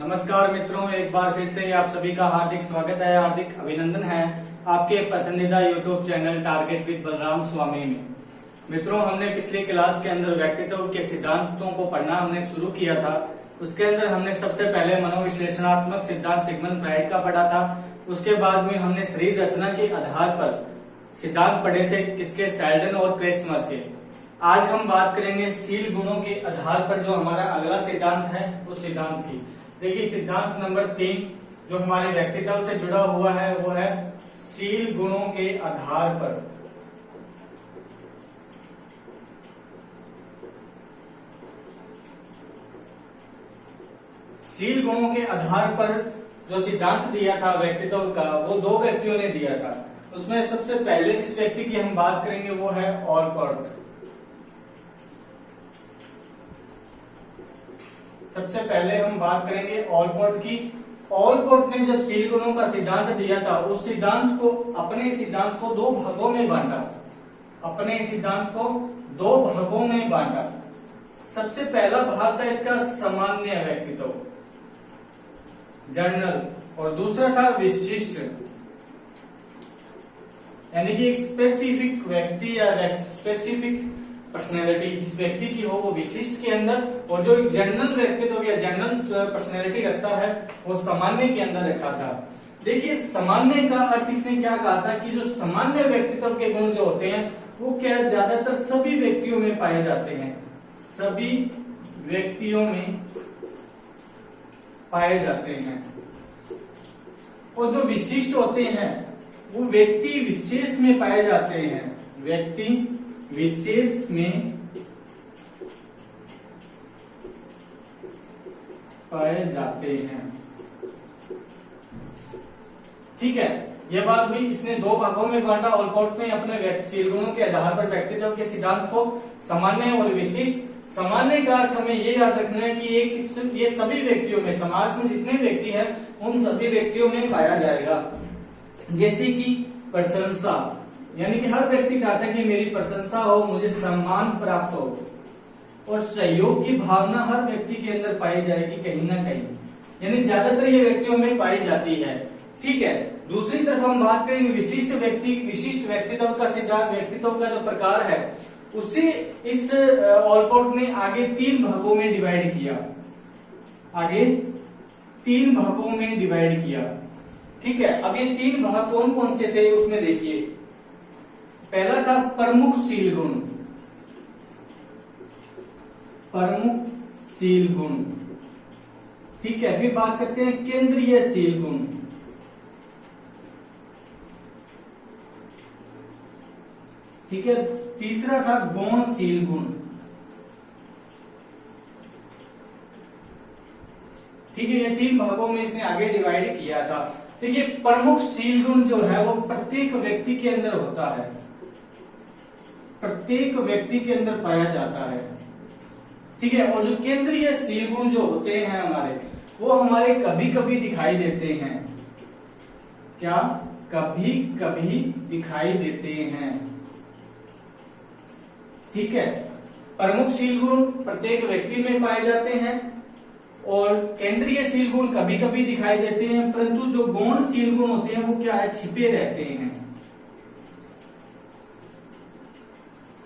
नमस्कार मित्रों, एक बार फिर से आप सभी का हार्दिक स्वागत है, हार्दिक अभिनंदन है आपके पसंदीदा YouTube channel Target with Balram Swami में। मित्रों, हमने पिछली क्लास के अंदर व्यक्तित्व के सिद्धांतों को पढ़ना हमने शुरू किया था। उसके अंदर हमने सबसे पहले मनोविश्लेषणात्मक सिद्धांत सिगमंड फ्राइड का पढ़ा था। उसके बाद में हमने शरीर रचना के आधार पर सिद्धांत पढ़े थे, किसके, सेल्डन और क्रेचमर के। आज हम बात करेंगे शील गुणों के आधार पर जो हमारा अगला सिद्धांत है उस सिद्धांत की। देखिए, सिद्धांत नंबर 3 जो हमारे व्यक्तित्व से जुड़ा हुआ है वो है शील गुणों के आधार पर। शील गुणों के आधार पर जो सिद्धांत दिया था व्यक्तित्व का, वो दो व्यक्तियों ने दिया था। उसमें सबसे पहले जिस व्यक्ति की हम बात करेंगे वो है ऑलपोर्ट। सबसे पहले हम बात करेंगे ऑलपोर्ट की। ऑलपोर्ट ने जब शील गुणों का सिद्धांत दिया था, उस सिद्धांत को अपने सिद्धांत को दो भागों में बांटा। अपने सिद्धांत को दो भागों में बांटा। सबसे पहला भाग था इसका सामान्य व्यक्तित्व, जनरल, और दूसरा था विशिष्ट, यानी कि एक स्पेसिफिक व्यक्ति या स्पेसिफिक पर्सनैलिटी जिस व्यक्ति की हो वो विशिष्ट के अंदर, और जो एक जनरल व्यक्तित्व या जनरल पर्सनैलिटी रखता है वो सामान्य के अंदर रखा था। देखिए, सामान्य का अर्थ इसने क्या कहा था कि जो सामान्य व्यक्तित्व के गुण जो होते हैं वो क्या ज्यादातर सभी व्यक्तियों में पाए जाते हैं, सभी व्यक्तियों में पाए जाते हैं। और जो विशिष्ट होते हैं वो व्यक्ति विशेष में पाए जाते हैं, व्यक्ति विशेष में पाए जाते हैं। ठीक है, यह बात हुई। इसने दो भागों में बांटा। ऑलपोर्ट ने अपने शील गुणों के आधार पर व्यक्तित्व के सिद्धांत को सामान्य और विशिष्ट। सामान्य का अर्थ हमें ये याद रखना है कि ये सभी व्यक्तियों में, समाज में जितने व्यक्ति हैं उन सभी व्यक्तियों में पाया जाएगा। जैसे कि प्रशंसा, यानी कि हर व्यक्ति चाहता है कि मेरी प्रशंसा हो, मुझे सम्मान प्राप्त हो। और सहयोग की भावना हर व्यक्ति के अंदर पाई जाएगी कहीं ना कहीं, यानी ज्यादातर ये व्यक्तियों में पाई जाती है। ठीक है, दूसरी तरफ हम बात करेंगे विशिष्ट व्यक्तित्व का सिद्धांत, व्यक्तित्व का जो प्रकार है उसे इस ऑलपोर्ट ने आगे 3 भागों में डिवाइड किया। आगे 3 भागों में डिवाइड किया। ठीक है, अब ये 3 भाग कौन कौन से थे उसमें देखिए। पहला था प्रमुख शील गुण, प्रमुख शील गुण। ठीक है, फिर बात करते हैं केंद्रीय शील गुण। ठीक है, तीसरा था गौणशील गुण। ठीक है, ये 3 भागों में इसने आगे डिवाइड किया था। देखिए, प्रमुख शील गुण जो है वो प्रत्येक व्यक्ति के अंदर होता है, प्रत्येक व्यक्ति के अंदर पाया जाता है। ठीक है, और जो केंद्रीय शील गुण जो होते हैं हमारे, वो हमारे कभी कभी दिखाई देते हैं। क्या? कभी कभी दिखाई देते हैं। ठीक है, प्रमुख शील गुण प्रत्येक व्यक्ति में पाए जाते हैं और केंद्रीय शील गुण कभी कभी दिखाई देते हैं, परंतु जो गौणशील गुण होते हैं वो क्या है, छिपे रहते हैं।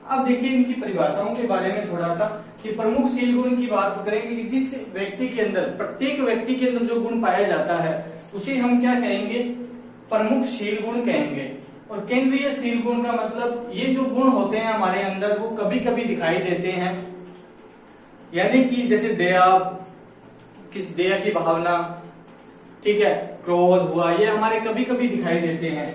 अब देखिए इनकी परिभाषाओं के बारे में थोड़ा सा, कि प्रमुख शील गुण की बात करेंगे कि जिस व्यक्ति के अंदर, प्रत्येक व्यक्ति के अंदर जो गुण पाया जाता है उसे हम क्या कहेंगे, प्रमुख शील गुण कहेंगे। और केंद्रीय शील गुण का मतलब ये जो गुण होते हैं हमारे अंदर वो कभी कभी दिखाई देते हैं, यानी कि जैसे दया, दया की भावना, ठीक है, क्रोध हुआ, ये हमारे कभी कभी दिखाई देते हैं।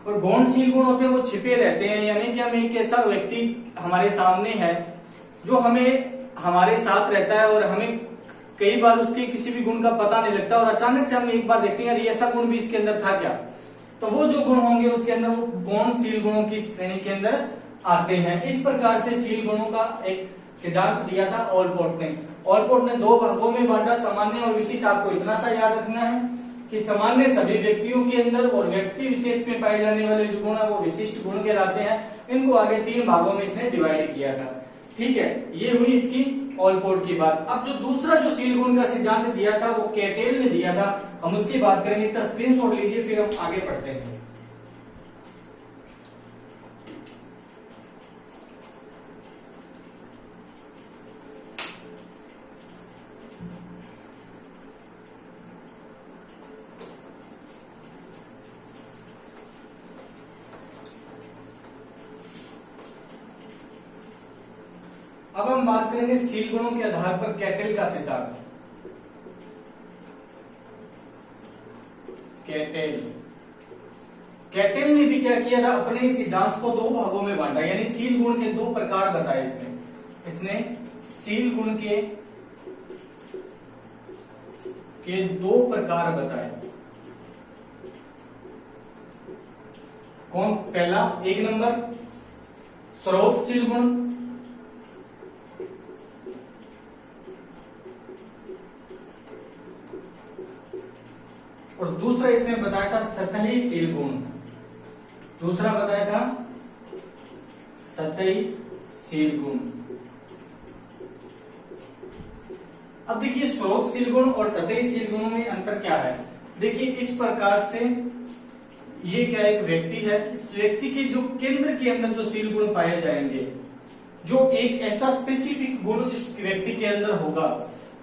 और गौणशील गुण होते हैं वो छिपे रहते हैं, यानी कि हम एक ऐसा व्यक्ति हमारे सामने है जो हमारे साथ रहता है और हमें कई बार उसके किसी भी गुण का पता नहीं लगता, और अचानक से हम एक बार देखते हैं ऐसा गुण भी इसके अंदर था क्या, तो वो जो गुण होंगे उसके अंदर वो गौणशील गुणों की श्रेणी के अंदर आते हैं। इस प्रकार से शील गुणों का एक सिद्धांत दिया था ऑलपोर्ट ने। ऑलपोर्ट ने 2 भागों में बांटा, सामान्य और विशिष्ट। आपको इतना सा याद रखना है कि सामान्य सभी व्यक्तियों के अंदर और व्यक्ति विशेष में पाए जाने वाले जो गुण है वो विशिष्ट गुण कहलाते हैं। इनको आगे 3 भागों में इसने डिवाइड किया था। ठीक है, ये हुई इसकी ऑलपोर्ट की बात। अब जो दूसरा जो सील गुण का सिद्धांत दिया था वो कैटेल ने दिया था, हम उसकी बात करेंगे। इसका स्क्रीनशॉट लीजिए, फिर हम आगे बढ़ते हैं। अब हम बात करेंगे सील गुणों के आधार पर कैटेल का सिद्धांत। कैटेल ने भी क्या किया था, अपने इस सिद्धांत को दो भागों में बांटा, यानी सील गुण के दो प्रकार बताए इसने सील गुण के दो प्रकार बताए। कौन? पहला, एक नंबर स्रोत सील गुण, और दूसरा इसने बताया था सतही सील गुण। दूसरा बताया था सतही सील गुण। अब देखिए स्रोत सील गुण और सतही सील गुणों में अंतर क्या है। देखिए इस प्रकार से ये क्या एक व्यक्ति है, इस व्यक्ति के जो केंद्र के अंदर जो सील गुण पाए जाएंगे, जो एक ऐसा स्पेसिफिक गुण इस व्यक्ति के अंदर होगा,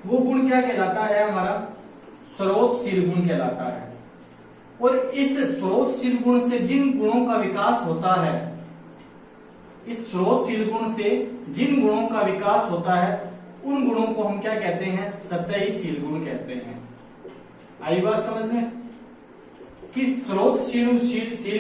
वो गुण क्या कहलाता है, हमारा स्रोत सील गुण कहलाता है। और इस स्रोत सील गुण से जिन गुणों का विकास होता है, इस स्रोत सील गुण से जिन गुणों का विकास होता है, उन गुणों को हम क्या कहते हैं, सतही सील गुण कहते हैं। आई बात समझ में कि स्रोत सील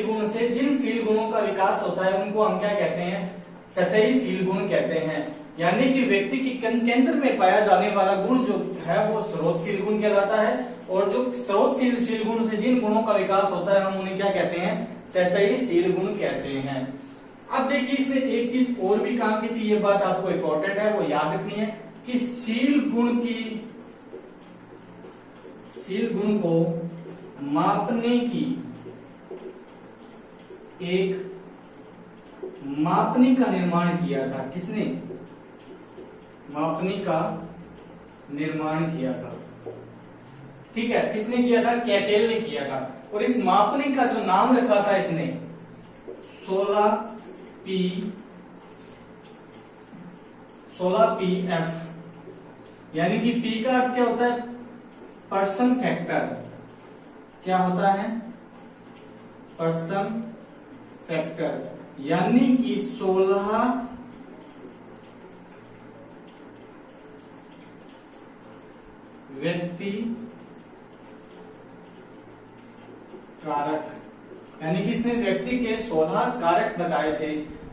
गुण से जिन सील गुणों का विकास होता है, उनको हम क्या कहते हैं, सतही सील गुण कहते हैं। यानी कि व्यक्ति के केंद्र में पाया जाने वाला गुण जो है वो स्रोत सील गुण कहलाता है, और जो स्रोत सील गुण से जिन गुणों का विकास होता है, हम उन्हें क्या कहते हैं, सतही सील गुण कहते हैं। अब देखिए इसमें एक चीज और भी काम की थी, ये बात आपको इंपॉर्टेंट है, वो याद रखनी है कि सील गुण को मापने की एक मापनी का निर्माण किया था। किसने? मापनी का निर्माण किया था। ठीक है, किसने किया था? कैटेल ने किया था। और इस मापनी का जो नाम रखा था इसने 16PF, यानी कि P का अर्थ क्या होता है, पर्सन फैक्टर। क्या होता है? पर्सन फैक्टर, यानी कि 16 व्यक्ति कारक, यानी कि इसने व्यक्ति के 16 कारक बताए थे।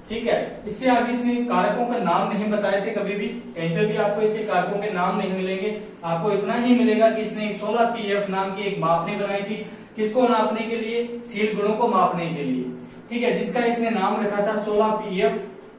ठीक है, इससे आगे इसने कारकों का नाम नहीं बताए थे कभी भी, कहीं पे भी आपको इसके कारकों के नाम नहीं मिलेंगे। आपको इतना ही मिलेगा कि इसने 16PF नाम की एक मापनी बनाई थी। किसको नापने के लिए? सील गुणों को मापने के लिए। ठीक है, जिसका इसने नाम रखा था 16PF,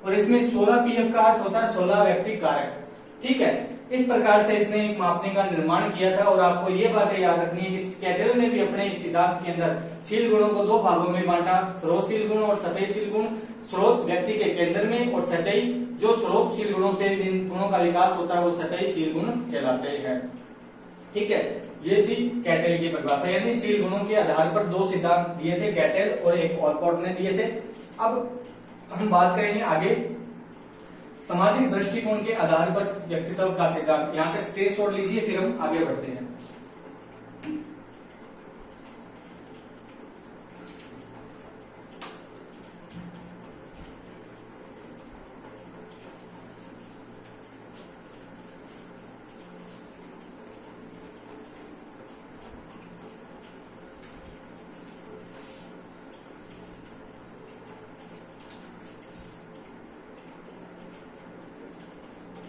और इसमें 16PF का अर्थ होता है 16 व्यक्ति कारक। ठीक है, इस प्रकार से इसने एक मापने का निर्माण किया था। और आपको ये बातें याद रखनी है कि कैटेल ने भी अपने इस सिद्धांत के अंदर सील गुणों को दो भागों में बांटा, स्रोत सील गुण और सतही सील गुण। स्रोत व्यक्ति के केंद्र में, और सतही जो स्रोत सील गुणों से जिन गुणों का विकास होता है वो सतही सील गुण कहलाते हैं। ठीक है, ये थी कैटेल की परिभाषा, यानी सील गुणों के आधार पर दो सिद्धांत दिए थे, कैटेल और एक ऑलपोर्ट ने दिए थे। अब हम बात करेंगे आगे सामाजिक दृष्टिकोण के आधार पर व्यक्तित्व का सिद्धांत। यहां तक स्क्रीनशॉट लीजिए, फिर हम आगे बढ़ते हैं।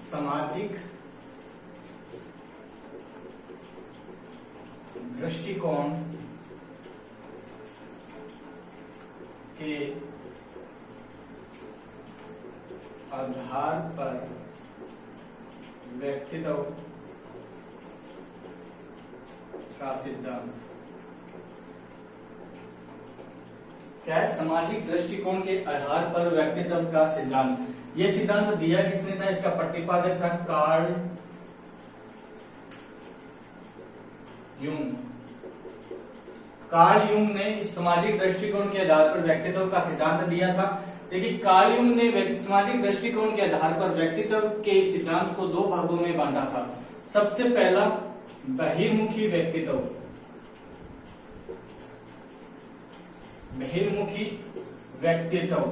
सामाजिक दृष्टिकोण के आधार पर व्यक्तित्व का सिद्धांत। क्या है? सामाजिक दृष्टिकोण के आधार पर व्यक्तित्व का सिद्धांत, ये सिद्धांत दिया किसने था, इसका प्रतिपादक था कार्ल यूंग। कार्ल यूंग ने इस सामाजिक दृष्टिकोण के आधार पर व्यक्तित्व का सिद्धांत दिया था। देखिए कार्ल यूंग ने सामाजिक दृष्टिकोण के आधार पर व्यक्तित्व के इस सिद्धांत को दो भागों में बांटा था। सबसे पहला बहिर्मुखी व्यक्तित्व, बहिर्मुखी व्यक्तित्व,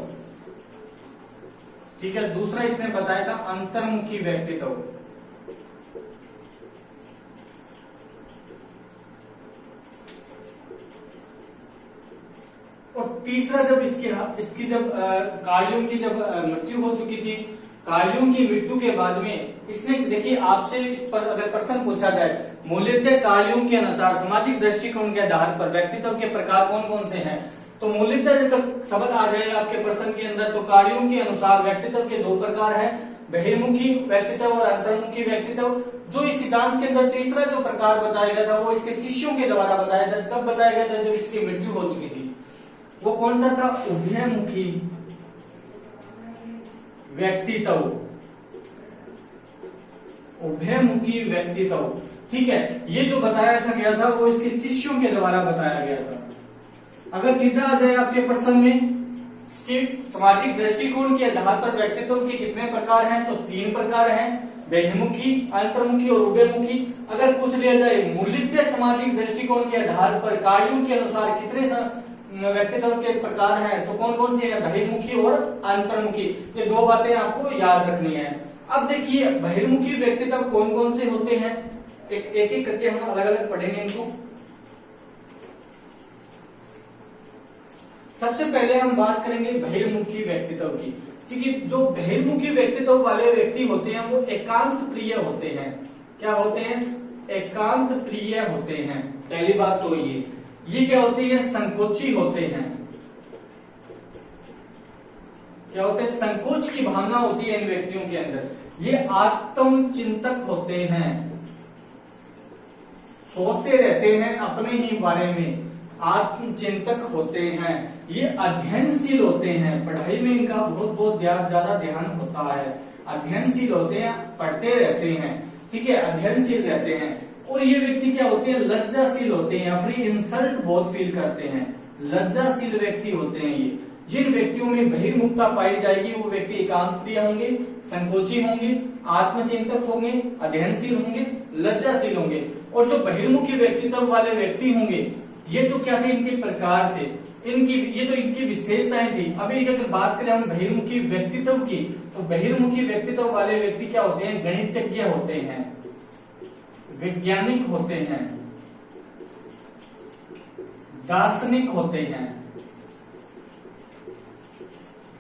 ठीक है। दूसरा इसने बताया था अंतर्मुखी व्यक्तित्व। और तीसरा जब इसकी जब कार्ल यूंग की जब मृत्यु हो चुकी थी, कार्ल यूंग की मृत्यु के बाद में इसने, देखिए आपसे इस पर अगर प्रश्न पूछा जाए मूलतः कार्ल यूंग के अनुसार सामाजिक दृष्टिकोण के आधार पर व्यक्तित्व के प्रकार कौन कौन से हैं, तो मूलतः जब शब्द आ जाए आपके प्रश्न के अंदर तो कार्ल यूंग के अनुसार व्यक्तित्व के दो प्रकार हैं, बहिर्मुखी व्यक्तित्व और अंतर्मुखी व्यक्तित्व। जो इस सिद्धांत के अंदर तीसरा जो प्रकार बताया गया था वो इसके शिष्यों के द्वारा बताया था। कब बताया गया था, जब इसकी मृत्यु हो चुकी थी। वो कौन सा था, उभयमुखी व्यक्तित्व, उभयमुखी व्यक्तित्व, ठीक है। ये जो बताया था गया था वो इसके शिष्यों के द्वारा बताया गया था। अगर सीधा आ जाए आपके प्रश्न में कि सामाजिक दृष्टिकोण के आधार पर व्यक्तित्व के कितने प्रकार हैं, तो 3 प्रकार हैं, बहिर्मुखी, अंतर्मुखी और उभयमुखी। अगर पूछ लिया जाए मूलतः सामाजिक दृष्टिकोण के आधार पर कार्ल यूंग के अनुसार कितने व्यक्तित्व के प्रकार हैं, तो कौन कौन से हैं, बहिर्मुखी और अंतर्मुखी। ये 2 बातें आपको याद रखनी है। अब देखिए बहिर्मुखी व्यक्तित्व कौन कौन से होते हैं, एक एक करके हम अलग अलग पढ़ेंगे इनको। सबसे पहले हम बात करेंगे बहिर्मुखी व्यक्तित्व की। क्योंकि जो बहिर्मुखी व्यक्तित्व वाले व्यक्ति होते हैं वो एकांत प्रिय होते हैं। क्या होते हैं, एकांत प्रिय होते हैं। पहली बात तो ये क्या होते हैं, संकोची होते हैं। क्या होते हैं, संकोच की भावना होती है इन व्यक्तियों के अंदर। ये आत्मचिंतक होते हैं, सोचते रहते हैं अपने ही बारे में, आत्मचिंतक होते हैं। ये अध्ययनशील होते हैं, पढ़ाई में इनका बहुत ज्यादा ध्यान होता है। अध्ययनशील होते हैं, पढ़ते रहते हैं, ठीक है, अध्ययनशील रहते हैं। और ये व्यक्ति क्या होते हैं, लज्जाशील होते हैं, अपनी इंसल्ट बहुत फील करते हैं। लज्जाशील व्यक्ति होते हैं ये। जिन व्यक्तियों में बहिर्मुखता पाई जाएगी वो व्यक्ति एकांत प्रिय होंगे, संकोची होंगे, आत्मचिंतक होंगे, अध्ययनशील होंगे, लज्जाशील होंगे। और जो बहिर्मुखी व्यक्तित्व वाले व्यक्ति होंगे ये तो क्या थे, इनके प्रकार थे, ये तो इनकी विशेषताएं थी। अभी अगर बात करें हम बहिर्मुखी व्यक्तित्व की, तो बहिर्मुखी व्यक्तित्व वाले व्यक्ति क्या होते हैं, गणितज्ञ होते हैं, वैज्ञानिक होते हैं, दार्शनिक होते हैं,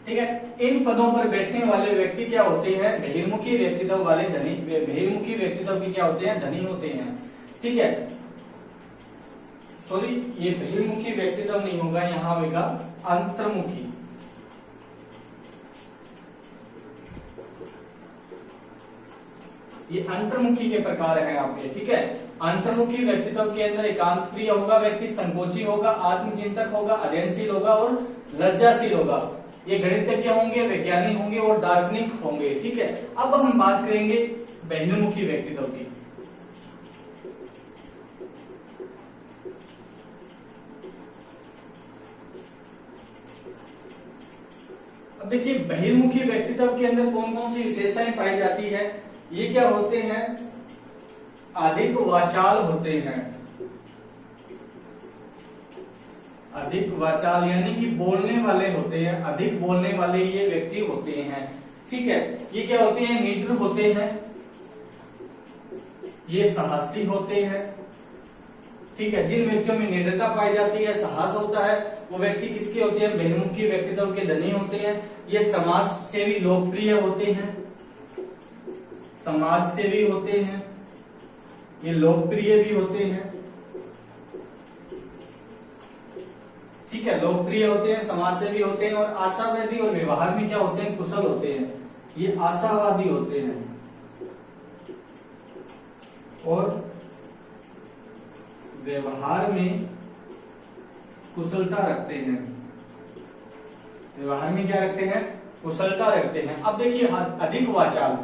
ठीक है। इन पदों पर बैठने वाले व्यक्ति क्या होते हैं, बहिर्मुखी व्यक्तित्व वाले धनी, बहिर्मुखी व्यक्तित्व के क्या होते हैं, धनी होते हैं, ठीक है। सॉरी, ये बहिर्मुखी व्यक्तित्व नहीं होगा, यहां होगा अंतर्मुखी। ये अंतर्मुखी के प्रकार हैं आपके, ठीक है। अंतर्मुखी व्यक्तित्व के अंदर एकांत प्रिय होगा व्यक्ति, संकोची होगा, आत्मचिंतक होगा, अध्ययनशील होगा और लज्जाशील होगा। ये गणितज्ञ होंगे, वैज्ञानिक होंगे और दार्शनिक होंगे, ठीक है। अब हम बात करेंगे बहिर्मुखी व्यक्तित्व की। अब देखिए बहिर्मुखी व्यक्तित्व के अंदर कौन कौन सी विशेषताएं पाई जाती है। ये क्या होते हैं, अधिक वाचाल होते हैं, अधिक वाचाल यानी कि बोलने वाले होते हैं, अधिक बोलने वाले ये व्यक्ति होते हैं, ठीक है। ये क्या होते हैं, निडर होते हैं, ये साहसी होते हैं, ठीक है। जिन व्यक्तियों में निडरता पाई जाती है, साहस होता है, वो व्यक्ति किसके होते हैं, बहिर्मुखी व्यक्तित्व के धनी होते हैं। ये समाज सेवी लोकप्रिय होते हैं, समाज सेवी होते हैं, ये लोकप्रिय भी होते हैं, ठीक है। लोकप्रिय होते हैं, समाज सेवी होते हैं और आशावादी और व्यवहार में क्या होते हैं, कुशल होते हैं। ये आशावादी होते हैं और व्यवहार में कुशलता रखते हैं। व्यवहार में क्या रखते हैं, कुशलता रखते हैं। अब देखिए अधिक वाचाल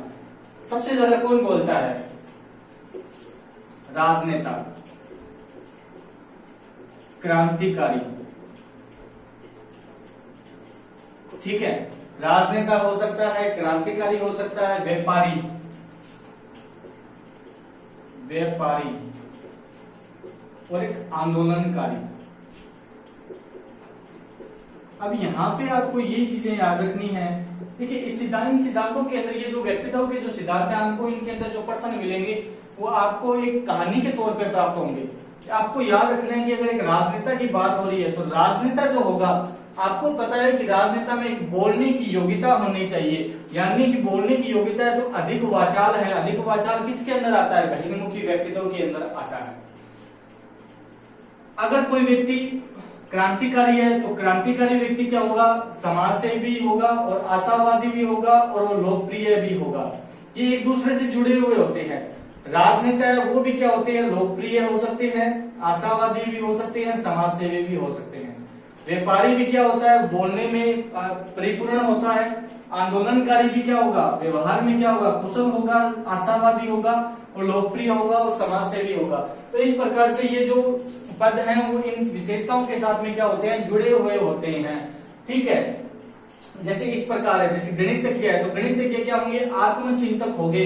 सबसे ज्यादा कौन बोलता है? राजनेता, क्रांतिकारी, ठीक है, राजनेता हो सकता है, क्रांतिकारी हो सकता है, व्यापारी, व्यापारी और एक आंदोलनकारी। अब यहाँ पे आपको ये चीजें याद रखनी है। देखिए इस सिद्धांतों के अंदर ये जो व्यक्तित्व के जो सिद्धांत है, आपको इनके अंदर जो पर्सन मिलेंगे वो आपको एक कहानी के तौर पे प्राप्त होंगे। आपको याद रखना है कि अगर एक राजनेता की बात हो रही है तो राजनेता जो होगा, आपको पता है कि राजनेता में एक बोलने की योग्यता होनी चाहिए, यानी कि बोलने की योग्यता है तो अधिक वाचाल है। अधिक वाचाल किसके अंदर आता है? बहिर्मुखी व्यक्तित्व के अंदर आता है। अगर कोई व्यक्ति क्रांतिकारी है तो क्रांतिकारी व्यक्ति क्या होगा? समाज सेवी होगा और आशावादी भी होगा और वो लोकप्रिय भी होगा। ये एक दूसरे से जुड़े हुए होते हैं। राजनेता है वो भी क्या होते हैं? लोकप्रिय हो सकते हैं, आशावादी भी हो सकते हैं, समाज सेवी भी हो सकते हैं। व्यापारी भी क्या होता है? बोलने में परिपूर्ण होता है। आंदोलनकारी भी क्या होगा? व्यवहार में क्या होगा? कुशल होगा, आशावादी होगा और लोकप्रिय होगा और समाज सेवी होगा। तो इस प्रकार से ये जो पद हैं वो इन विशेषताओं के साथ में क्या होते हैं? जुड़े हुए होते हैं, ठीक है। जैसे इस प्रकार है, जैसे गणितज्ञ है तो गणितज्ञ क्या होंगे? आत्मचिंतक होंगे,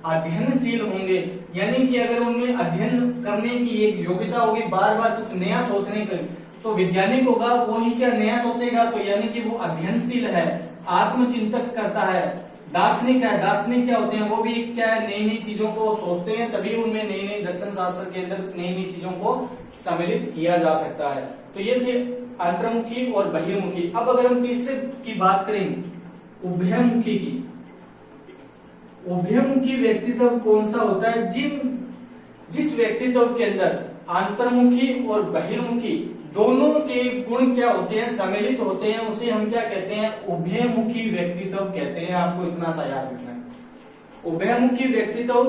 अध्ययनशील होंगे, यानी कि अगर उनमें अध्ययन करने की एक योग्यता होगी, बार बार कुछ नया सोचने की, तो वैज्ञानिक होगा वो ही क्या नया सोचेगा, तो यानी कि वो अध्ययनशील है, आत्मचिंतक करता है। दार्शनिक है, दार्शनिक क्या होते हैं? वो भी क्या है? नई नई चीजों को सोचते हैं, तभी उनमें नई नई दर्शन शास्त्र के अंदर नई नई चीजों को सम्मिलित किया जा सकता है। तो ये थे अंतर्मुखी और बहिर्मुखी। अब अगर हम तीसरे की बात करें, उभयमुखी की, उभयमुखी व्यक्तित्व कौन सा होता है? जिस व्यक्तित्व के अंदर अंतर्मुखी और बहिर्मुखी दोनों के गुण क्या होते हैं? सम्मिलित होते हैं, उसे हम क्या कहते हैं? उभयमुखी व्यक्तित्व कहते हैं। आपको इतना सा याद रखना है। उभयमुखी व्यक्तित्व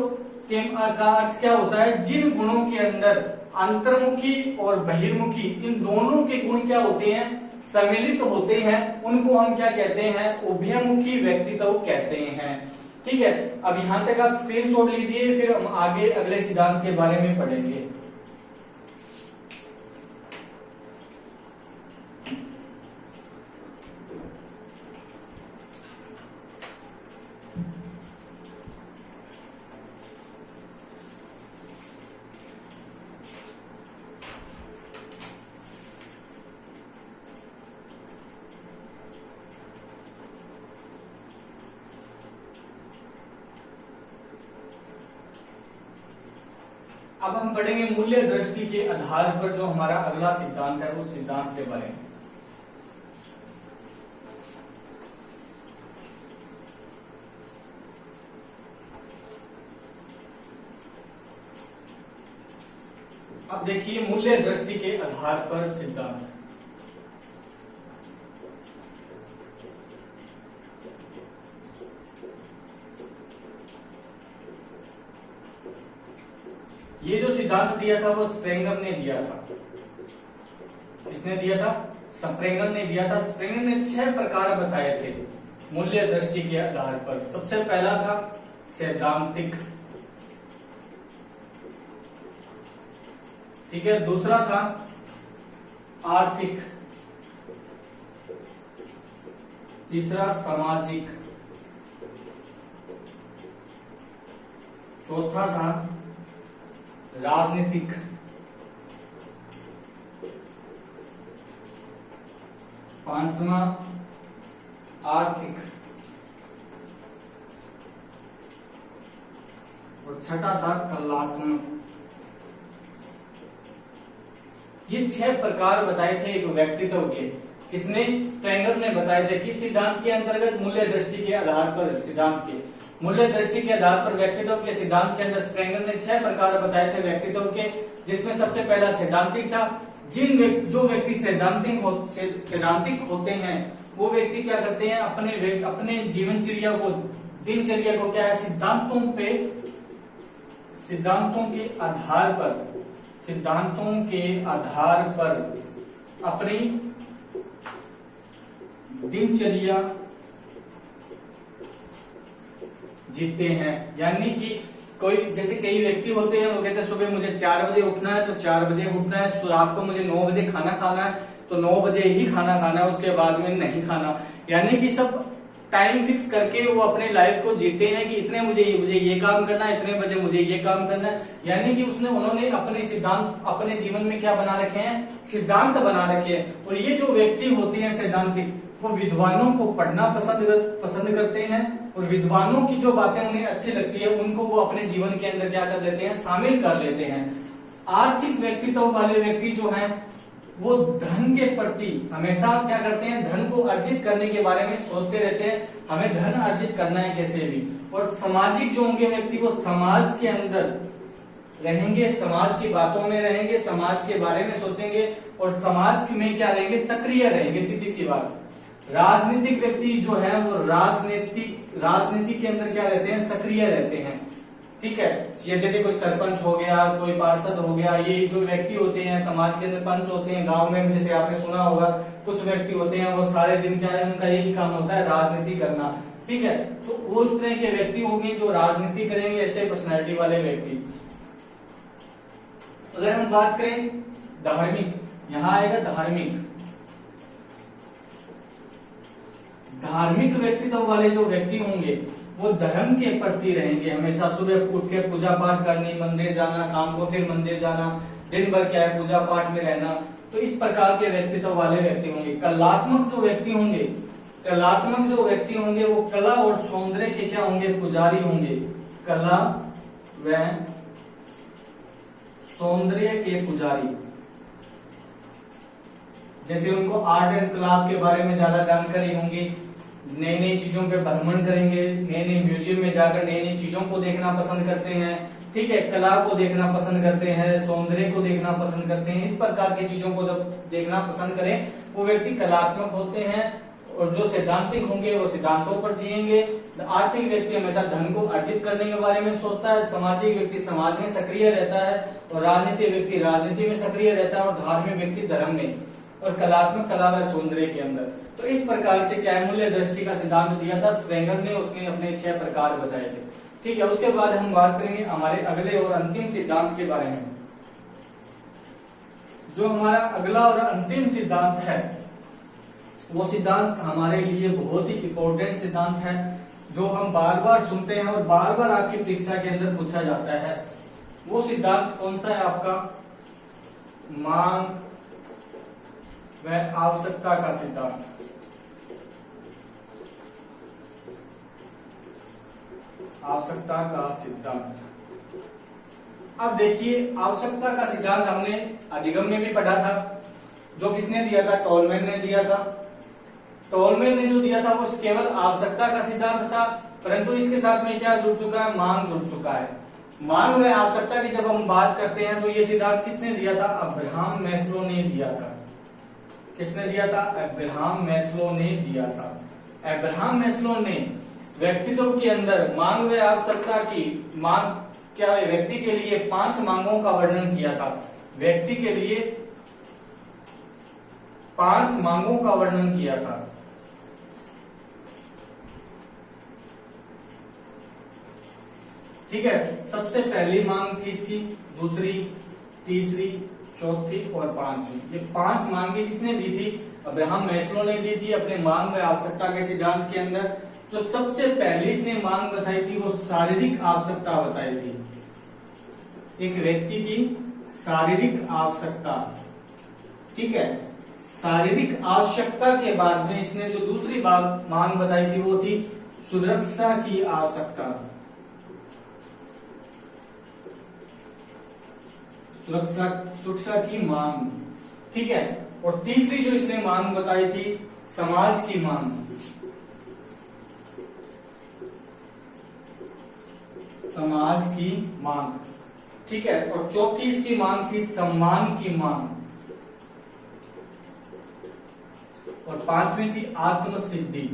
के का अर्थ क्या होता है? जिन गुणों के अंदर अंतर्मुखी और बहिर्मुखी इन दोनों के गुण क्या होते हैं? सम्मिलित होते हैं, उनको हम क्या कहते हैं? उभयमुखी व्यक्तित्व कहते हैं, ठीक है। अब यहां तक आप स्क्रीनशॉट लीजिए, फिर हम आगे अगले सिद्धांत के बारे में पढ़ेंगे। अब हम पढ़ेंगे मूल्य दृष्टि के आधार पर जो हमारा अगला सिद्धांत है उस सिद्धांत के बारे में। अब देखिए मूल्य दृष्टि के आधार पर सिद्धांत। ये जो सिद्धांत दिया था वो स्प्रेंगर ने दिया था। किसने दिया था? स्प्रेंगर ने दिया था। स्प्रेंगर ने 6 प्रकार बताए थे मूल्य दृष्टि के आधार पर। सबसे पहला था सैद्धांतिक, ठीक है। दूसरा था आर्थिक, तीसरा सामाजिक, चौथा था राजनीतिक, पांचवा आर्थिक और छठा था कलात्मक। ये 6 प्रकार बताए थे एक व्यक्तित्व के। किसने? स्प्रेंगर ने बताए थे। किस सिद्धांत के अंतर्गत? मूल्य दृष्टि के आधार पर। सिद्धांत के मूल्य दृष्टि के आधार पर व्यक्तित्व के सिद्धांत के अंदर स्प्रेंगर ने 6 प्रकार बताए थे व्यक्तित्व के, जिसमें सबसे पहला सैद्धांतिक था। जो व्यक्ति सैद्धांतिक होते हैं वो व्यक्ति क्या करते हैं? अपने जीवनचर्या को, दिनचर्या को क्या है? सिद्धांतों के आधार पर अपनी दिनचर्या जीते हैं। यानी कि कोई जैसे कई व्यक्ति होते हैं वो कहते हैं सुबह मुझे 4 बजे उठना है तो 4 बजे उठना है, रात को मुझे 9 बजे खाना खाना है तो 9 बजे ही खाना खाना है, उसके बाद में नहीं खाना। यानी कि सब टाइम फिक्स करके वो अपने लाइफ को जीते हैं कि इतने मुझे ये काम करना है, इतने बजे मुझे ये काम करना है। यानी कि उन्होंने अपने सिद्धांत अपने जीवन में क्या बना रखे हैं, सिद्धांत बना रखे हैं। और ये जो व्यक्ति होते हैं सैद्धांतिक, वो विद्वानों को पढ़ना पसंद करते हैं और विद्वानों की जो बातें उन्हें अच्छी लगती है उनको वो अपने जीवन के अंदर क्या कर लेते हैं, शामिल कर लेते हैं। आर्थिक व्यक्तित्व वाले व्यक्ति जो हैं वो धन के प्रति हमेशा क्या करते हैं, धन को अर्जित करने के बारे में सोचते रहते हैं, हमें धन अर्जित करना है कैसे भी। और सामाजिक जो होंगे व्यक्ति, वो समाज के अंदर रहेंगे, समाज की बातों में रहेंगे, समाज के बारे में सोचेंगे और समाज में क्या रहेंगे, सक्रिय रहेंगे। सीधी सी बात। राजनीतिक व्यक्ति जो है वो राजनीति के अंदर क्या रहते हैं, सक्रिय रहते हैं। ठीक है, ये जैसे कोई सरपंच हो गया, कोई पार्षद हो गया, ये जो व्यक्ति होते हैं समाज के अंदर, पंच होते हैं गांव में, जैसे आपने सुना होगा कुछ व्यक्ति होते हैं वो सारे दिन क्या है, उनका एक ही काम होता है राजनीति करना। ठीक है, तो वो उस तरह के व्यक्ति होंगे जो राजनीति करेंगे, ऐसे पर्सनैलिटी वाले व्यक्ति। अगर हम बात करें धार्मिक, यहां आएगा धार्मिक व्यक्तित्व वाले जो व्यक्ति होंगे वो धर्म के प्रति रहेंगे, हमेशा सुबह उठ के पूजा पाठ करनी, मंदिर जाना, शाम को फिर मंदिर जाना, दिन भर क्या है पूजा पाठ में रहना। तो इस प्रकार के व्यक्तित्व वाले व्यक्ति होंगे। कलात्मक जो व्यक्ति होंगे वो कला और सौंदर्य के क्या होंगे, पुजारी होंगे। कला व सौंदर्य के पुजारी, जैसे उनको आर्ट एंड क्राफ्ट के बारे में ज्यादा जानकारी होंगी, नई नई चीजों पे भ्रमण करेंगे, नए नए म्यूजियम में जाकर नई नई चीजों को देखना पसंद करते हैं। ठीक है, कला को देखना पसंद करते हैं, सौंदर्य को देखना पसंद करते हैं। इस प्रकार की चीजों को जब देखना पसंद करें वो व्यक्ति कलात्मक होते हैं। और जो सैद्धांतिक होंगे वो सिद्धांतों पर जिएंगे। आर्थिक व्यक्ति हमेशा धन को अर्जित करने के बारे में सोचता है, सामाजिक व्यक्ति समाज में सक्रिय रहता है और राजनीतिक व्यक्ति राजनीति में सक्रिय रहता है और धार्मिक व्यक्ति धर्म में, और कलात्मक कला व सौंदर्य के अंदर। तो इस प्रकार से क्या है, मूल्य दृष्टि का सिद्धांत दिया था स्प्रेंगर ने, उसने अपने 6 प्रकार बताए थे। ठीक है, उसके बाद हम बात करेंगे हमारे अगले और अंतिम सिद्धांत के बारे में। जो हमारा अगला और अंतिम सिद्धांत है वो सिद्धांत हमारे लिए बहुत ही इंपॉर्टेंट सिद्धांत है, जो हम बार बार सुनते हैं और बार बार आपकी परीक्षा के अंदर पूछा जाता है। वो सिद्धांत कौन सा है आपका, मांग व आवश्यकता का सिद्धांत। आवश्यकता का सिद्धांत। अब देखिए, आवश्यकता का सिद्धांत हमने अधिगम में भी पढ़ा था। जो किसने दिया था, टोलमैन ने दिया था। टोलमैन ने जो दिया था वो केवल आवश्यकता का सिद्धांत था, परंतु इसके साथ में क्या जुड़ चुका है, मांग जुड़ चुका है। मांग व आवश्यकता की जब हम बात करते हैं तो ये सिद्धांत किसने दिया था, अब्राहम मैस्लो ने दिया था। किसने दिया था, अब्राहम मैस्लो ने दिया था। अब्राहम मैस्लो ने व्यक्तित्व के अंदर मांग व आवश्यकता की मांग क्या है, व्यक्ति के लिए 5 मांगों का वर्णन किया था। व्यक्ति के लिए 5 मांगों का वर्णन किया था। ठीक है, सबसे पहली मांग थी इसकी, दूसरी, तीसरी, चौथी और 5वीं। ये 5 मांगे किसने दी थी, अब्राहम मैस्लो ने दी थी अपने मांग व आवश्यकता के सिद्धांत के अंदर। जो सबसे पहले इसने मांग बताई थी वो शारीरिक आवश्यकता बताई थी, एक व्यक्ति की शारीरिक आवश्यकता। ठीक है, शारीरिक आवश्यकता के बाद में इसने जो दूसरी मांग बताई थी वो थी सुरक्षा की आवश्यकता। सुरक्षा की मांग। ठीक है, और तीसरी जो इसने मांग बताई थी समाज की मांग। समाज की मांग। ठीक है, और चौथी इसकी मांग थी सम्मान की मांग। और 5वीं थी आत्मसिद्धि।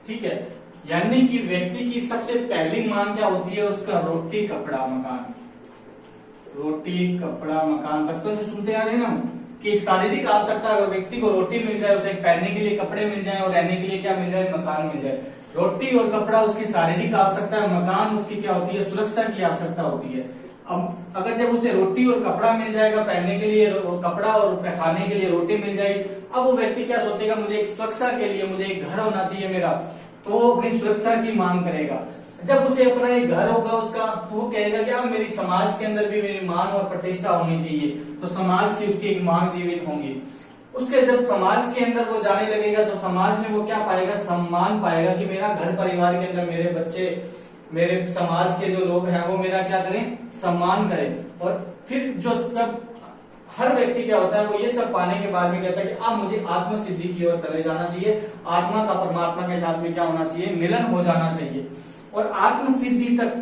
ठीक है, यानी कि व्यक्ति की सबसे पहली मांग क्या होती है, उसका रोटी कपड़ा मकान। रोटी कपड़ा मकान बचपन से सुनते आ रहे हैं ना कि एक शारीरिक आवश्यकता, अगर व्यक्ति को रोटी मिल जाए, उसे पहनने के लिए कपड़े मिल जाए और रहने के लिए क्या मिल जाए, मकान मिल जाए, रोटी और कपड़ा उसकी शारीरिक आवश्यकता है, मकान उसकी क्या होती है, सुरक्षा की आवश्यकता होती है। अब अगर जब उसे रोटी और कपड़ा मिल जाएगा, पहनने के लिए कपड़ा और खाने के लिए रोटी मिल जाएगी, अब वो व्यक्ति क्या सोचेगा, मुझे एक सुरक्षा के लिए मुझे एक घर होना चाहिए मेरा, तो वो अपनी सुरक्षा की मांग करेगा। जब उसे अपना एक घर होगा उसका, तो वो कहेगा कि अब मेरी समाज के अंदर भी मेरी मान और प्रतिष्ठा होनी चाहिए, तो समाज की उसकी एक मांग जीवित होंगी। उसके जब समाज के अंदर वो जाने लगेगा तो समाज में वो क्या पाएगा, सम्मान पाएगा कि मेरा घर परिवार के अंदर मेरे बच्चे, मेरे समाज के जो लोग हैं वो मेरा क्या करें, सम्मान करें। और फिर जो सब हर व्यक्ति क्या होता है, वो ये सब पाने के बाद में कहता है कि अब मुझे आत्म सिद्धि की ओर चले जाना चाहिए, आत्मा का परमात्मा के साथ में क्या होना चाहिए, मिलन हो जाना चाहिए। और आत्म सिद्धि तक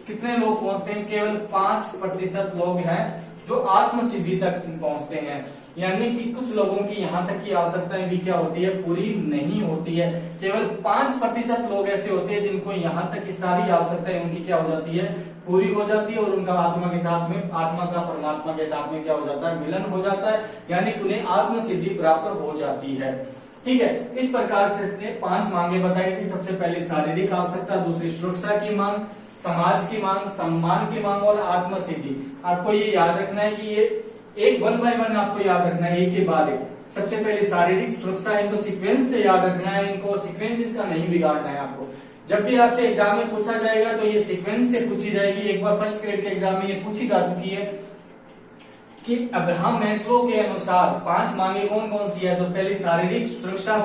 कितने लोग पहुंचते हैं, केवल 5% लोग हैं जो आत्म सिद्धि तक पहुंचते हैं। यानी कि कुछ लोगों की यहाँ तक की आवश्यकताएं भी क्या होती है, पूरी नहीं होती है। केवल 5% लोग ऐसे होते हैं जिनको यहाँ तक की सारी आवश्यकताएं उनकी क्या हो जाती है, पूरी हो जाती है, और उनका आत्मा के साथ में, आत्मा का परमात्मा के साथ में क्या हो जाता है, मिलन हो जाता है, यानी कि उन्हें आत्म सिद्धि प्राप्त हो जाती है। ठीक है, इस प्रकार से इसने 5 मांगे बताई थी। सबसे पहले शारीरिक आवश्यकता, दूसरी सुरक्षा की मांग, समाज की मांग, सम्मान की मांग और आत्म सिद्धि। आपको ये याद रखना है कि ये एक 1 बाय 1 आपको याद रखना है, एक के बाद एक। सबसे पहले शारीरिक सुरक्षा, इनको सीक्वेंस से याद रखना है, इनको सीक्वेंस इसका नहीं बिगाड़ना है आपको। जब भी आपसे एग्जाम में पूछा जाएगा तो ये सीक्वेंस से पूछी जाएगी। एक बार फर्स्ट ग्रेड के एग्जाम में ये पूछी जा चुकी है कि अब्राहम मैस्लो के अनुसार 5 मांगे कौन कौन सी है, तो पहली शारीरिक सुरक्षा,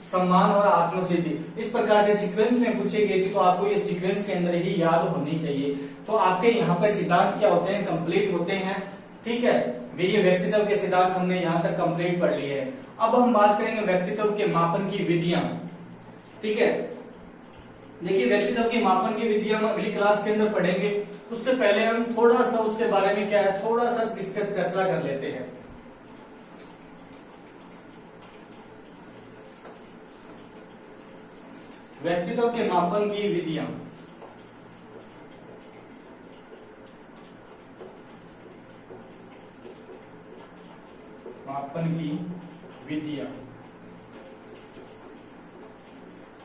सम्मान और आत्म सिद्धि। इस प्रकार से सीक्वेंस में पूछी गई थी, तो आपको ये सीक्वेंस के अंदर ही याद होनी चाहिए। तो आपके यहाँ पर सिद्धांत क्या होते हैं, कंप्लीट होते हैं। ठीक है, ये व्यक्तित्व के सिद्धांत हमने यहाँ तक कंप्लीट पढ़ लिए है। अब हम बात करेंगे व्यक्तित्व के मापन की विधियां। ठीक है, देखिए व्यक्तित्व के मापन की विधियां हम अगली क्लास के अंदर पढ़ेंगे। उससे पहले हम थोड़ा सा उसके बारे में क्या है, थोड़ा सा डिस्कस चर्चा कर लेते हैं। व्यक्तित्व के मापन की विधियां। मापन की विधियां,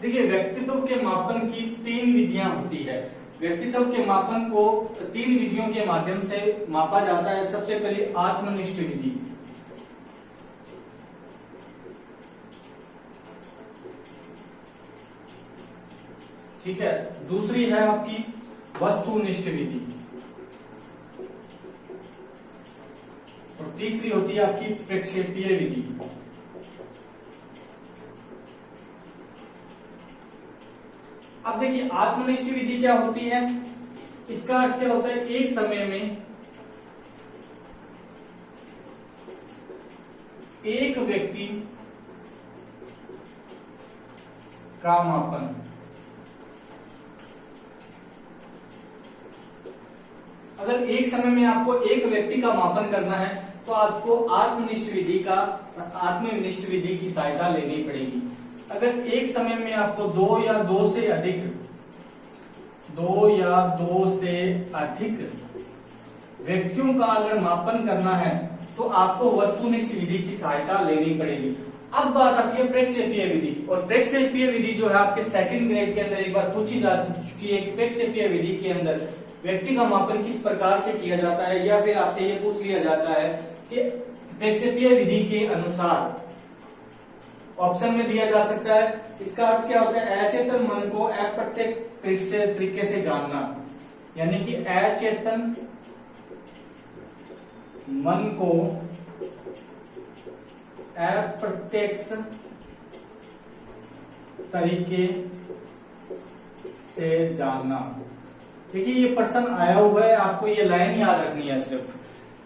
देखिए व्यक्तित्व के मापन की 3 विधियां होती है। व्यक्तित्व के मापन को 3 विधियों के माध्यम से मापा जाता है। सबसे पहले आत्मनिष्ठ विधि, ठीक है, दूसरी है आपकी वस्तुनिष्ठ विधि, और तीसरी होती है आपकी प्रक्षेपीय विधि। अब देखिए आत्मनिष्ठ विधि क्या होती है, इसका अर्थ क्या होता है, एक समय में एक व्यक्ति का मापन, अगर एक समय में आपको एक व्यक्ति का मापन करना है तो आपको आत्मनिष्ठ विधि की सहायता लेनी पड़ेगी। अगर एक समय में आपको 2 या 2 से अधिक व्यक्तियों का अगर मापन करना है तो आपको वस्तुनिष्ठ विधि की सहायता लेनी पड़ेगी। अब बात आती है प्रक्षेपीय विधि की, और प्रक्षेपीय विधि जो है आपके 2nd ग्रेड के अंदर एक बार पूछी जा चुकी है कि प्रक्षेपीय विधि के अंदर व्यक्ति का मापन किस प्रकार से किया जाता है, या फिर आपसे ये पूछ लिया जाता है कि प्रक्षेपीय विधि के अनुसार ऑप्शन में दिया जा सकता है। इसका अर्थ क्या होता है, अचेतन मन को अप्रत्यक्ष तरीके से जानना, यानी कि अचेतन मन को अप्रत्यक्ष तरीके से जानना। देखिए ये प्रश्न आया हुआ है, आपको ये लाइन याद रखनी है सिर्फ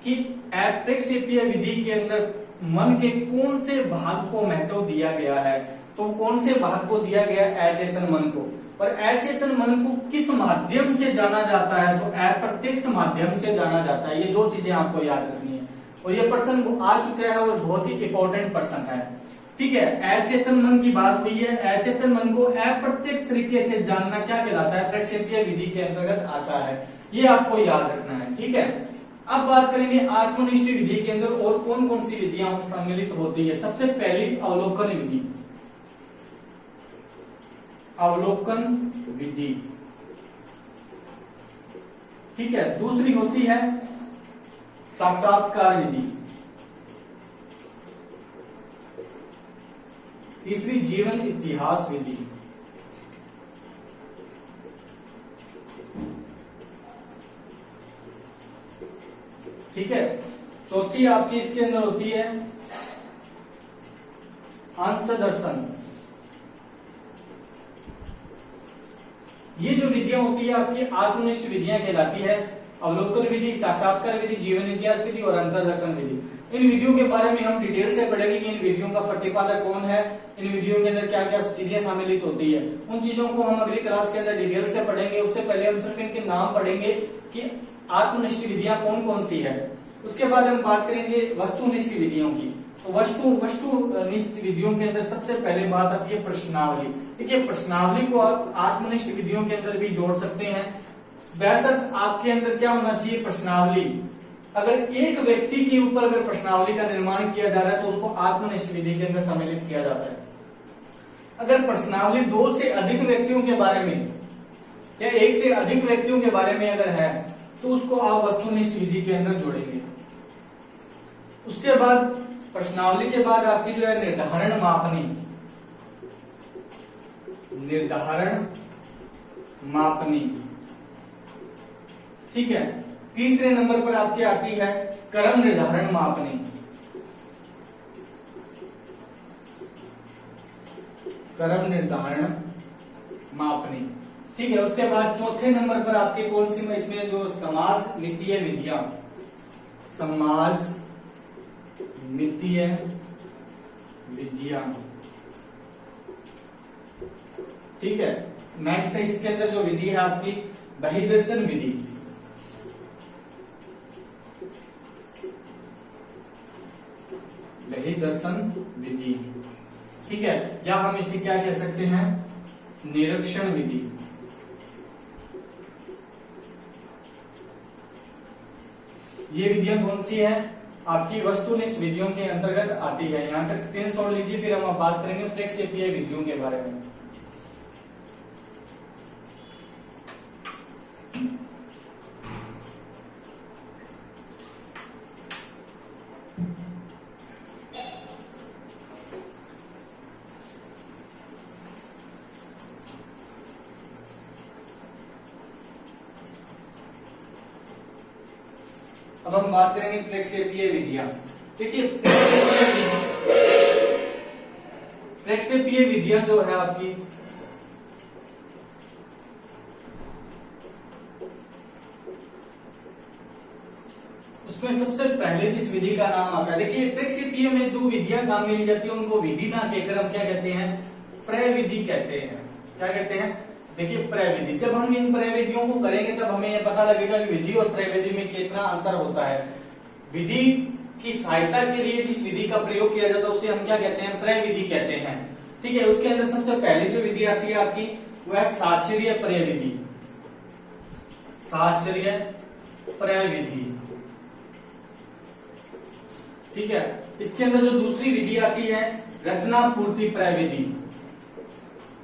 कि प्रक्षेपीय विधि के अंदर मन के कौन से भाग को महत्व दिया गया है, तो कौन से भाग को दिया गया है, अचेतन मन को। और अचेतन मन को किस माध्यम से जाना जाता है, तो अप्रत्यक्ष माध्यम से जाना जाता है। ये 2 चीजें आपको याद रखनी है, और ये प्रश्न आ चुका है और बहुत ही इंपॉर्टेंट प्रश्न है। ठीक है, अचेतन मन की बात हुई है, अचेतन मन को अप्रत्यक्ष तरीके से जानना क्या कहलाता है, प्रक्षेपीय विधि के अंतर्गत आता है। ये आपको याद रखना है। ठीक है, अब बात करेंगे आत्मनिष्ठ विधि के अंदर और कौन कौन सी विधियां सम्मिलित होती है। सबसे पहली अवलोकन विधि। अवलोकन विधि। ठीक है, दूसरी होती है साक्षात्कार विधि, तीसरी जीवन इतिहास विधि, ठीक है। चौथी आपकी इसके अंदर होती है अंतदर्शन। ये जो विधियां होती है आपकी आत्मनिष्ठ विधियां कहलाती है। अवलोकन विधि, साक्षात्कार विधि, जीवन इतिहास विधि और अंतर्दर्शन विधि। इन विधियों के बारे में हम डिटेल से पढ़ेंगे कि इन विधियों का प्रतिपादक कौन है, इन विधियों के अंदर क्या क्या चीजें सम्मिलित होती है। उन चीजों को हम अगली क्लास के अंदर डिटेल से पढ़ेंगे। उससे पहले हम सिर्फ इनके नाम पढ़ेंगे कि आत्मनिष्ठ विधियां कौन कौन सी है। उसके बाद हम बात करेंगे वस्तुनिष्ठ विधियों की। तो वस्तुनिष्ठ विधियों के अंदर सबसे पहले बात आती है प्रश्नावली। देखिए, प्रश्नावली को आप आत्मनिष्ठ विधियों के अंदर भी जोड़ सकते हैं। बेशक आपके अंदर क्या होना चाहिए, प्रश्नावली। अगर एक व्यक्ति के ऊपर अगर प्रश्नावली का निर्माण किया जा रहा है तो उसको आत्मनिष्ठ विधि के अंदर सम्मिलित किया जाता है। अगर प्रश्नावली 2 से अधिक व्यक्तियों के बारे में या 1 से अधिक व्यक्तियों के बारे में अगर है तो उसको आप वस्तुनिष्ठ विधि के अंदर जोड़ेंगे। उसके बाद प्रश्नावली के बाद आपकी जो है निर्धारण मापनी, निर्धारण मापनी, ठीक है। तीसरे नंबर पर आपकी आती है क्रम निर्धारण मापनी, क्रम निर्धारण मापनी, ठीक है। उसके बाद चौथे नंबर पर आपके कौन सी में इसमें जो समाज मितीय विधियां, समाज मितीय विधियां, ठीक है। नेक्स्ट है इसके अंदर जो विधि है आपकी बहिर्दर्शन विधि, बहिर्दर्शन विधि, ठीक है। या हम इसे क्या कह सकते हैं, निरीक्षण विधि। ये विधियां कौन सी है, आपकी वस्तुनिष्ठ विधियों के अंतर्गत आती है। यहां तक स्क्रीनशॉट लीजिए, फिर हम बात करेंगे प्रक्षेपीय विधियों के बारे में। अब हम बात करेंगे प्रक्षेपीय विधियां। देखिए, प्रक्षेपीय विधियां जो है आपकी, उसमें सबसे पहले जिस विधि का नाम आता है, देखिए प्रक्षेपीय में जो विधियां काम में ली जाती है उनको विधि ना कहकर हम क्या कहते हैं, प्रविधि कहते हैं। क्या कहते हैं, देखिए प्रविधि। जब हम इन प्रविधियों को करेंगे तब हमें यह पता लगेगा कि विधि और प्रविधि में कितना अंतर होता है। विधि की सहायता के लिए जिस विधि का प्रयोग किया जाता है उसे हम क्या कहते हैं, प्रविधि कहते हैं, ठीक है। उसके अंदर सबसे पहले जो विधि आती है आपकी वह साचर्य प्रविधि, साचर्य प्रविधि, ठीक है। इसके अंदर जो दूसरी विधि आती है रचना पूर्ति प्रविधि,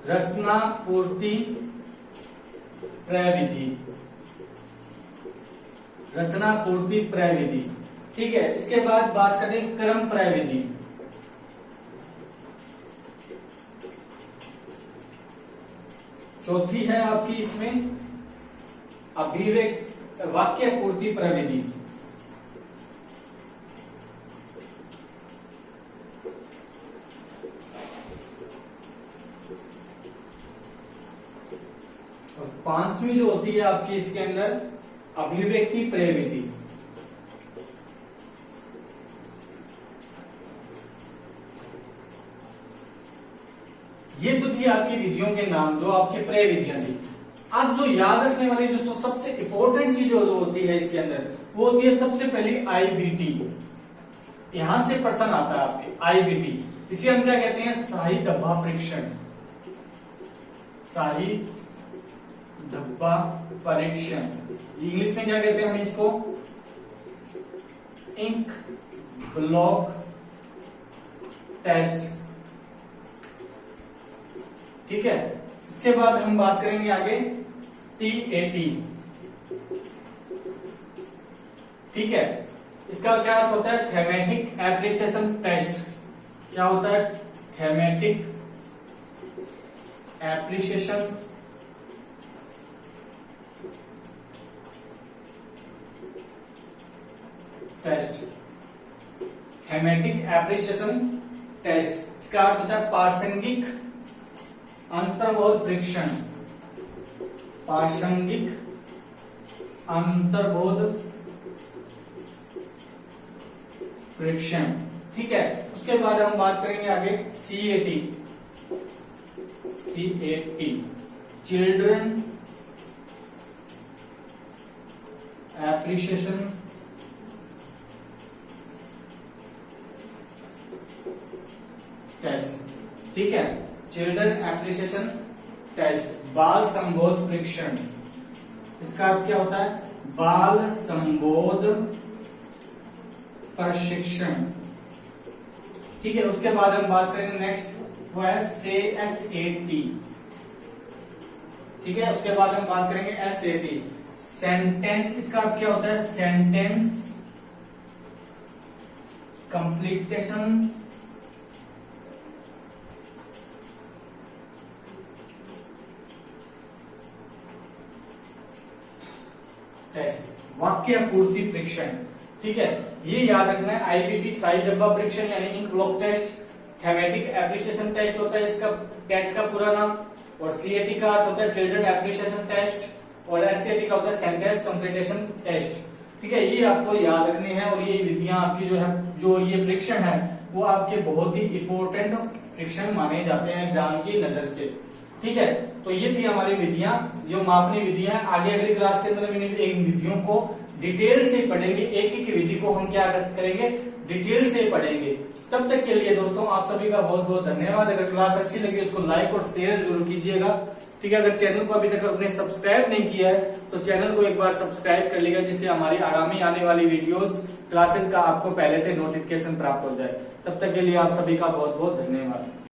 रचना पूर्ति प्रविधि, रचना पूर्ति प्रविधि, ठीक है। इसके बाद बात करें क्रम प्रविधि, चौथी है आपकी इसमें अभिव्यक्त वाक्य पूर्ति प्रविधि, और पांचवी जो होती है आपकी इसके अंदर अभिव्यक्ति प्रविधि। ये तो थी आपकी विधियों के नाम, जो आपकी प्रविधियां थी। अब जो याद रखने वाली जो सबसे इंपॉर्टेंट चीज जो होती है इसके अंदर, वो होती है सबसे पहले आईबीटी। यहां से प्रश्न आता है आपके आईबीटी, इसे हम क्या कहते हैं, शाही धब्बा परीक्षण, शाही धब्बा परीक्षण। इंग्लिश में क्या कहते हैं हम इसको, इंक ब्लॉक टेस्ट, ठीक है। इसके बाद हम बात करेंगे आगे TAT। ठीक है, इसका क्या अर्थ होता है? Thematic appreciation test. क्या होता है? Thematic appreciation test. Thematic appreciation test, इसका अर्थ होता है प्रासंगिक अंतर्बोध परीक्षण। प्रासंगिक अंतर्बोध परीक्षण। ठीक है, उसके बाद हम बात करेंगे आगे CAT। Children appreciation test. ठीक है, चिल्ड्रन एप्रिसिएशन टेस्ट, बाल संबोध परीक्षण। इसका अर्थ क्या होता है? बाल संबोध प्रशिक्षण। ठीक है, उसके बाद हम बात करेंगे नेक्स्ट, वो है SAT। ठीक है, उसके बाद हम बात करेंगे SAT, सेंटेंस। इसका अर्थ क्या होता है? सेंटेंस कंप्लीटेशन टेस्ट, वाक्य पूर्ति परीक्षण। ठीक है, ये याद रखना है, IBT साई डब्बा परीक्षण यानी ink block test, thematic appreciation test होता है इसका टेट का पूरा नाम, और CAT का अर्थ होता है चिल्ड्रन एप्रिसिएशन टेस्ट, और SAT का होता है सेंटेंस कंप्लीटेशन टेस्ट। ठीक है, ये आपको याद रखनी है, और ये विधियां आपकी जो है, जो ये परीक्षण है वो आपके बहुत ही इंपॉर्टेंट परीक्षण माने जाते हैं एग्जाम की नजर से। ठीक है, तो ये थी हमारी विधियां, जो मापनी विधियां। आगे अगली क्लास के अंदर इन विधियों को डिटेल से पढ़ेंगे, एक एक विधि को हम क्या करेंगे? डिटेल से पढ़ेंगे। तब तक के लिए दोस्तों आप सभी का बहुत बहुत धन्यवाद। अगर क्लास अच्छी लगी उसको लाइक और शेयर जरूर कीजिएगा। ठीक है, अगर चैनल को अभी तक आपने सब्सक्राइब नहीं किया है तो चैनल को एक बार सब्सक्राइब कर लीजिएगा, जिससे हमारी आगामी आने वाली वीडियोस क्लासेस का आपको पहले से नोटिफिकेशन प्राप्त हो जाए। तब तक के लिए आप सभी का बहुत बहुत धन्यवाद।